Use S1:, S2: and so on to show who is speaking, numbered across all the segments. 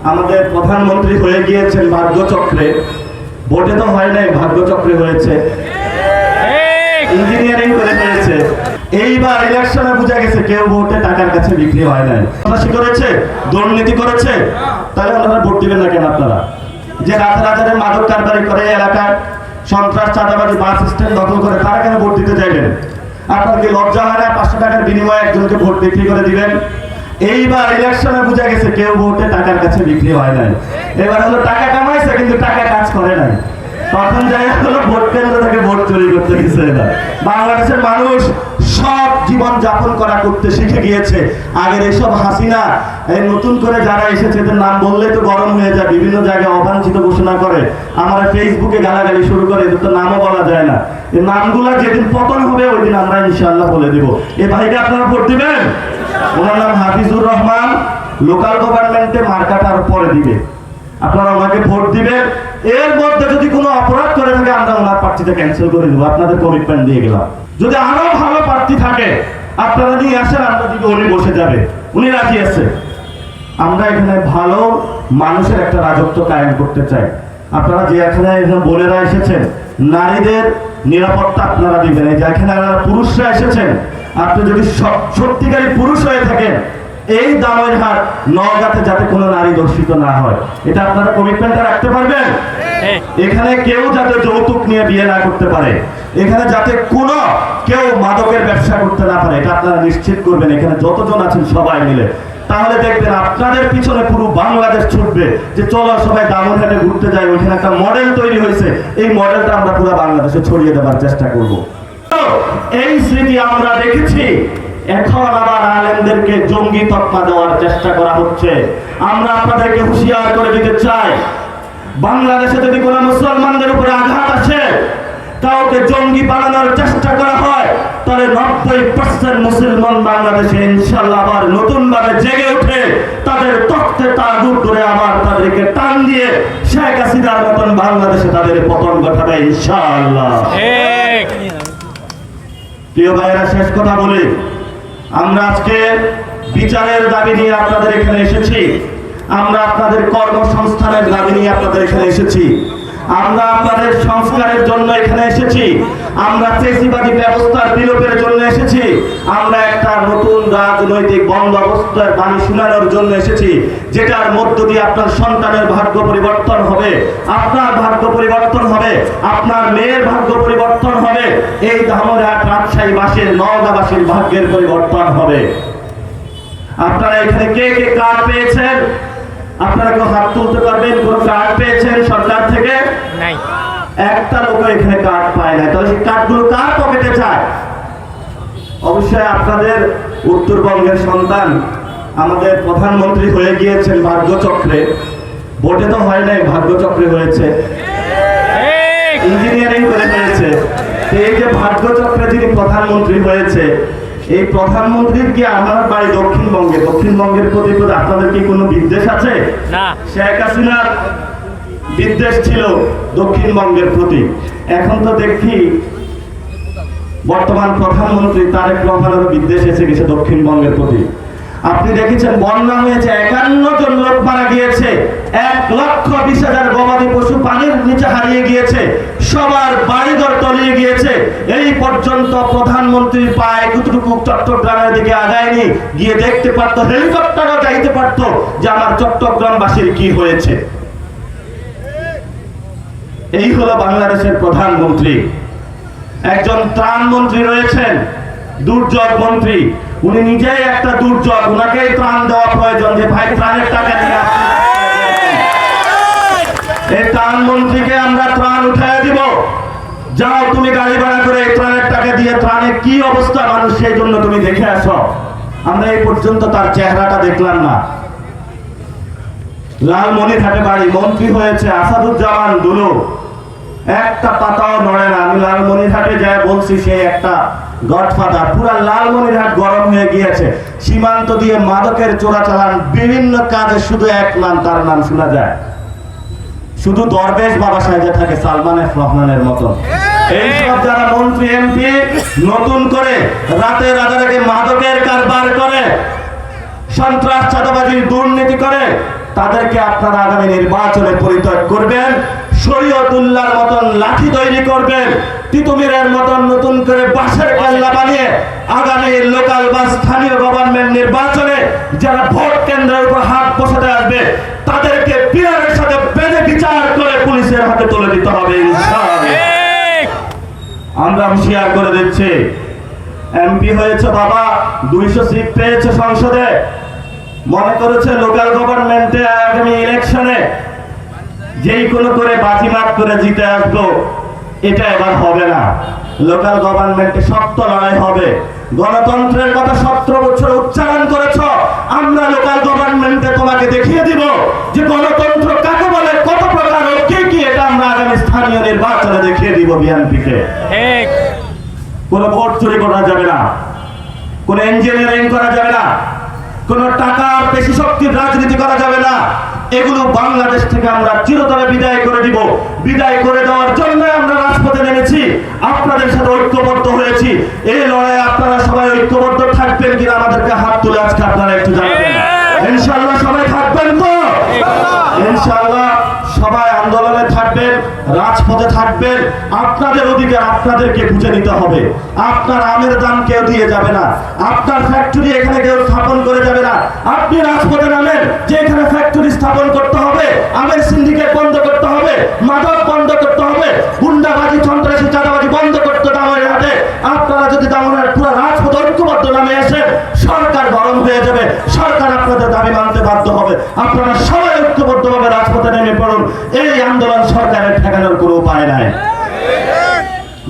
S1: আমাদের প্রধানমন্ত্রী হয়ে গিয়েছেন ভাগ্যচক্রে। ভোটে তো হয় নাই, ভাগ্যচক্রে হয়েছে, ইঞ্জিনিয়ারিং করে হয়েছে। এইবার ইলেকশনে বোঝা গেছে কেউ ভোটে টাকার কাছে বিক্রি হয় নাই, সন্ত্রাসী করেছে, দুর্নীতি করেছে। তাহলে আপনারা ভোট দিবেন না কেন? আপনারা যে রাতে রাজারে মাদক কারবারি করে, এলাকার সন্ত্রাস, চাঁদাবাজি, বাস স্ট্যান্ড দখল করে, তারা কেন ভোট দিতে চাইবেন? আপনার কি লজ্জা হয় না 500 টাকার বিনিময়ে একজনকে ভোট বিক্রি করে দিবেন? এইবার ইলেকশনে বোঝা গেছে কেউ ভোটে টাকার কাছে বিক্রি হয় নাই। এবার হলো টাকা কামাইছে কিন্তু টাকা কাজ করে নাই, তখন যাই হলো ভোট কেন্দ্র থেকে ভোট চুরি করতে গেছে। এবার বাংলাদেশের মানুষ সব জীবন যাপন করতে শিখে গিয়েছে। আগের এইসব হাসিনা, এই নতুন করে যারা এসেছে এদের নাম বললে তো গরম হয়ে যায়, বিভিন্ন জায়গায় অবাঞ্ছিত ঘোষণা করে, আমরা ফেসবুকে গালাগালি শুরু করে, এদের তো নামও বলা যায় না। এই নামগুলা যেদিন পতন হবে ওই দিন আমরা ইনশাআল্লাহ বলে দিব। এই ভাইকে আপনারা ভোট দিবেন? ওনার নাম হাফিজুর রহমান, লোকাল গভর্নমেন্টে মার্কাটার পরে দিবে। আপনারা ওনাকে ভোট দিবেন। এর মধ্যে যদি কোনো অপরাধ করে থাকে আমরা ওনার প্রার্থীটা ক্যান্সেল করে দেবো, আপনাদের কমিটমেন্ট দিয়ে গেলাম। যদি আরো ভালো প্রার্থী থাকে আপনারা নিয়ে আসেন, আমরা দিকে উনি বসে যাবে, উনি রাজি আছে। আমরা এখানে ভালো মানুষের একটা রাজত্ব কায়েম করতে চাই। আপনারা যে এখানে বোনেরা এসেছেন, নারীদের নিরাপত্তা আপনারা দিবেন। এই যে এখানে পুরুষরা এসেছেন, আপনি যদি সত্যিকারী পুরুষ হয়ে থাকেন, এই দামইরহাট নওগাঁতে যাতে কোনো নারী দর্শিত না হয়, এটা আপনারা কমিটমেন্টটা রাখতে পারবেন? এখানে কেউ যাতে যৌতুক নিয়ে বিয়ে না করতে পারে, এখানে যাতে কোনো কেউ মাদকের ব্যবসা করতে না পারে, এটা আপনারা নিশ্চিত করবেন এখানে যতজন আছেন সবাই মিলে। তাহলে দেখবেন আপনাদের পিছনে পুরো বাংলাদেশ ছুটবে যে চলো সবাই দামনহাটে ঘুরতে যাই, ওইখানে একটা মডেল তৈরি হয়েছে, এই মডেলটা আমরা পুরো বাংলাদেশে ছড়িয়ে দেওয়ার চেষ্টা করব। এই স্মৃতি আমরা দেখেছি, এখন আবার আলেমদেরকে জঙ্গি তকমা দেওয়ার চেষ্টা করা হচ্ছে। আমরা আপনাদেরকে হুঁশিয়ার করে দিতে চাই, বাংলাদেশে যদি কোনো মুসলমানদের উপরে আঘাত আসে, কাউকে জঙ্গি বানানোর চেষ্টা করা হয়, তাহলে 90% মুসলমান বাংলাদেশে ইনশাআল্লাহ আবার নতুন ভাবে জেগে উঠে তাদের তখ্তে তাগুত ধরে আবার তাদেরকে টান দিয়ে শেখ হাসিনার মতন বাংলাদেশে তাদের পতন ঘটাবে ইনশাআল্লাহ। প্রিয় ভাইয়েরা, শেষ কথা বলি, আমরা আজকে বিচারের দাবি নিয়ে আপনাদের এখানে এসেছি, আমরা আপনাদের কর্মসংস্থানের দাবি নিয়ে আপনাদের এখানে এসেছি, আমরা আপনাদের সংস্কারের জন্য এখানে এসেছি, আমরা ফ্যাসিবাদী ব্যবস্থার বিলোপের জন্য এসেছি, আমরা একটা নতুন রাজনৈতিক বন্দোবস্তের বাণী শোনানোর জন্য এসেছি, যেটার মধ্য দিয়ে আপনার সন্তানের ভাগ্য পরিবর্তন হবে, আপনার ভাগ্য পরিবর্তন হবে, আপনার মেয়ের ভাগ্য পরিবর্তন হবে, এই ধামইরহাট রাজশাহীবাসীর, নওগাঁবাসীর ভাগ্যের পরিবর্তন হবে। আপনারা এখানে কে কে কার্ড পেয়েছেন? আপনারা কেউ হাত তুলতে পারবেন কোন কার্ড পেয়েছেন সরকার থেকে? নাই, একটা লোক এখানে কার্ড পায় না। তাহলে সেই কার্ডগুলো কার পকেটে যায়? অবশ্যই আপনাদের উত্তরবঙ্গের সন্তান আমাদের প্রধানমন্ত্রী হয়ে গিয়েছেন ভাগ্যচক্রে। ভোটে তো হয় নাই, ভাগ্যচক্রে হয়েছে, ইঞ্জিনিয়ারিং করে হয়েছে। এই যে ভাগ্যচক্রে যিনি প্রধানমন্ত্রী হয়েছে, এই প্রধানমন্ত্রীর কি আমার বাড়ি দক্ষিণবঙ্গে, দক্ষিণবঙ্গের প্রতি আপনাদের কি কোনো বিদ্বেষ আছে? না, শেখ হাসিনার বিদ্বেষ ছিল দক্ষিণবঙ্গের প্রতি। এখন তো দেখি বর্তমান প্রধানমন্ত্রী তারেক রহমানেরও বিদ্বেষ এসে গেছে দক্ষিণবঙ্গের প্রতি। আপনি দেখেছেন বন্যা হয়েছে, 51 জন লোক মারা গিয়েছে, 1,20,000 গবাদি পশু পানির নিচে হারিয়ে গিয়েছে, সবার বাড়িঘর তলিয়ে গিয়েছে। এই পর্যন্ত প্রধানমন্ত্রীর পায়ে কতটুকু চট্টগ্রামের দিকে আগায়নি, গিয়ে দেখতে পারতো, হেলিকপ্টারও যাইতে পারতো যে আমার চট্টগ্রামবাসীর কি হয়েছে। এই হলো বাংলাদেশের প্রধানমন্ত্রী। একজন ত্রাণ মন্ত্রী রয়েছেন, দুর্যোগ মন্ত্রী, উনি নিজেই একটা দুর্যোগ, উনাকেই ত্রাণ দেওয়া প্রয়োজন যে ভাই ত্রাণের টাকা নিয়ে এই ত্রাণ মন্ত্রীকে আমরা ত্রাণ উঠায় দিব, যাও তুমি গাড়ি ভাড়া করে এই ত্রাণের টাকা দিয়ে ত্রাণের কি অবস্থা মানুষ সেই জন্য তুমি দেখে আসো। আমরা এই পর্যন্ত তার চেহারাটা দেখলাম না। লালমনিরহাটে বাড়ি, মন্ত্রী হয়েছে, আসাদুজ্জামান দুলু, একটা পাতাও নড়ে না। আমি লালমনিরহাটে যাই বলছি সে একটা গডফাদার। পুরা লালমনিরহাট গরম হয়ে গিয়েছে, সীমান্ত দিয়ে মাদকের চোরাচালান, বিভিন্ন কাজে শুধু এক নাম, তার নাম শোনা যায়, শুধু দরবেশ বাবা সাহেবে থাকে সালমান এফ রহমানের মতন। এইসব যারা মন্ত্রী এমপি নতুন করে রাতে রাজারাকে মাদকের কারবার করে, সন্ত্রাস চাঁদাবাজির দুর্নীতি করে, তাদেরকে আপনারা আগামী নির্বাচনে পরিত্যাগ করবেন, শরীয়তুল্লাহর মতন লাঠি তৈরি করবেন, তিতুমিরের মতন নতুন করে বাঁশের কেল্লা বানিয়ে আগামী লোকাল বা স্থানীয় গভর্নমেন্ট নির্বাচনে যারা ভোট কেন্দ্রের উপর হাত বসাতে আসবে তাদেরকে পিলারের সাথে বেঁধে বিচার করে পুলিশের হাতে তুলে দিতে হবে ইনশাআল্লাহ। আমরা হুঁশিয়ার করে দিচ্ছি, এমপি হয়েছে বাবা, 200 সিট পেয়েছে সংসদে, মনে করেছে লোকাল গভর্নমেন্টে আগামী ইলেকশনে যেই কোনো করে বাজিমাত করে জিতে আসবো, এটা এবার হবে না। লোকাল গভর্নমেন্টে শক্ত লড়াই হবে। গণতন্ত্রের কথা 17 বছর উচ্চারণ করেছ, আমরা লোকাল গভর্নমেন্টে তোমাকে দেখিয়ে দিব যে গণতন্ত্র কাকে বলে, কত প্রকার ও কি কি, এটা আমরা আগামী স্থানীয় নির্বাচনে দেখিয়ে দিব বিএনপিকে। কোনো ভোট চুরি করা যাবে না, কোনো ইঞ্জিনিয়ারিং করা যাবে না, কোনো টাকার পেশি শক্তির রাজনীতি করা যাবে না। এগুলো বাংলাদেশ থেকে আমরা চিরতরে বিদায় করে দিব। বিদায় করে দেওয়ার জন্য আমরা রাজপথে নেমেছি, আপনাদের সাথে ঐক্যবদ্ধ হয়েছি। এই লড়াইয়ে আপনারা সবাই ঐক্যবদ্ধ থাকবেন কিনা আমাদেরকে হাত তুলে আজকে আপনারা একটু জানাবেন। ইনশাআল্লাহ সবাই থাকবেন তো? ইনশাআল্লাহ সবাই আন্দোলনে থাকবেন, রাজপথে থাকবেন। আপনাদের অধিকার আপনাদেরকে বুঝে নিতে হবে। আপনার আমের দাম কেউ দিয়ে যাবে না, আপনার ফ্যাক্টরি এখানে কেউ স্থাপন করে যাবে না। আপনি রাজপথে নামেন যে এখানে ফ্যাক্টরি স্থাপন করতে হবে, আমের সিন্ডিকেট বন্ধ করতে হবে, মাদক বন্ধ করতে হবে, গুন্ডাবাজি সন্ত্রাসী চাঁদাবাজি বন্ধ করতে দামের হাতে। আপনারা যদি দামের পুরো রাজপথ ঐক্যবদ্ধ নামে এসে সরকার গরম হয়ে যাবে, সরকার আপনাদের দাবি মানতে বাধ্য হবে। আপনারা সবাই ঐক্যবদ্ধভাবে রাজপথে নেমে পড়ুন। এই আন্দোলন সরকারের ঠেকানোর কোনো উপায় নাই।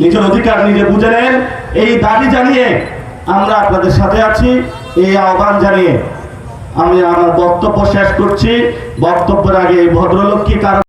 S1: নিজের অধিকার নিজে বুঝে নেন, এই দাবি জানিয়ে আমরা আপনাদের সাথে আছি, এই আহ্বান জানিয়ে আমি আমার বক্তব্য শেষ করছি। বক্তব্যের আগে ভদ্রলোক কি কারণ